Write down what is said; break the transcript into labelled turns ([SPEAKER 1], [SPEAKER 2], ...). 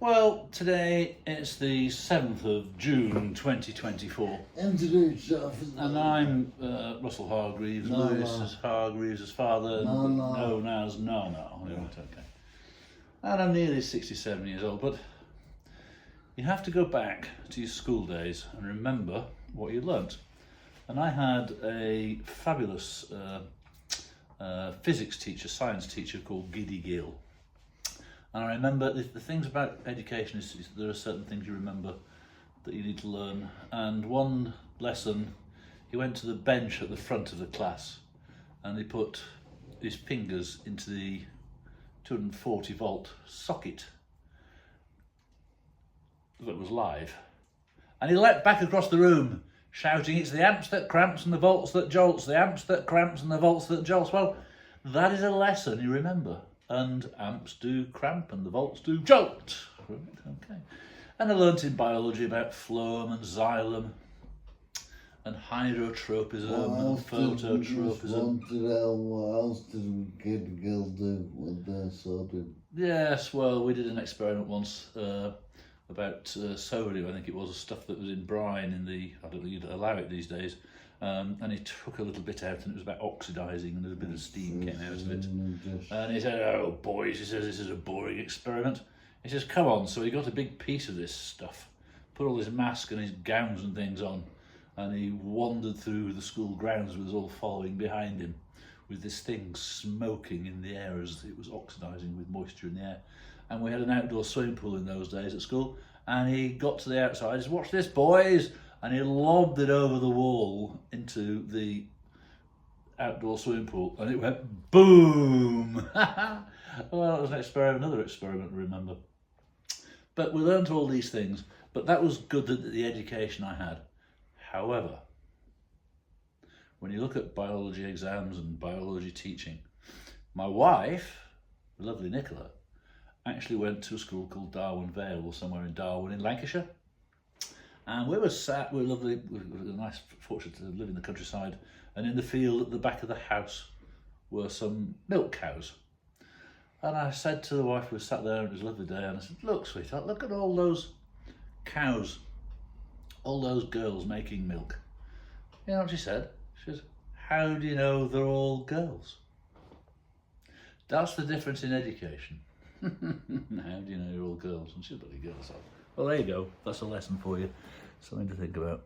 [SPEAKER 1] Well, today it's the 7th of June 2024.
[SPEAKER 2] Introduce yourself.
[SPEAKER 1] And I'm Russell Hargreaves, Lewis is Hargreaves' father, known as No. Right, okay. And I'm nearly 67 years old, but you have to go back to your school days and remember what you learnt. And I had a fabulous physics teacher, science teacher called Giddy Gill. And I remember the things about education is there are certain things you remember that you need to learn. And one lesson, he went to the bench at the front of the class and he put his fingers into the 240 volt socket that was live. And he leapt back across the room shouting, "It's the amps that cramps and the volts that jolts, the amps that cramps and the volts that jolts." Well, that is a lesson you remember. And amps do cramp and the volts do jolt. Right, okay. And I learnt in biology about phloem and xylem and hydrotropism and phototropism.
[SPEAKER 2] What else did Giddy Gill do with their sodium?
[SPEAKER 1] Yes, well, we did an experiment once about sodium. I think it was stuff that was in brine in the, I don't think you'd allow it these days. And he took a little bit out and it was about oxidising and a bit of steam came out of it. And he said, "Oh boys," he says, "this is a boring experiment." He says, "Come on." So he got a big piece of this stuff, put all his mask and his gowns and things on, and he wandered through the school grounds with us all following behind him with this thing smoking in the air as it was oxidising with moisture in the air. And we had an outdoor swimming pool in those days at school, and he got to the outside, he said, "Watch this, boys," and he lobbed it over the wall into the outdoor swimming pool, and it went boom. Well, that was another experiment to remember. But we learned all these things, but that was good, the education I had. However, when you look at biology exams and biology teaching, my wife, the lovely Nicola, actually went to a school called Darwen Vale, or somewhere in Darwen in Lancashire. And we were lovely, we were nice, fortunate to live in the countryside, and in the field at the back of the house were some milk cows. And I said to the wife, we sat there and it was a lovely day, and I said, "Look, sweetheart, look at all those cows, all those girls making milk." You know what she said? She says, "How do you know they're all girls?" That's the difference in education. How do you know you're all girls? And she's a bloody girl, so. Well, there you go. That's a lesson for you. Something to think about.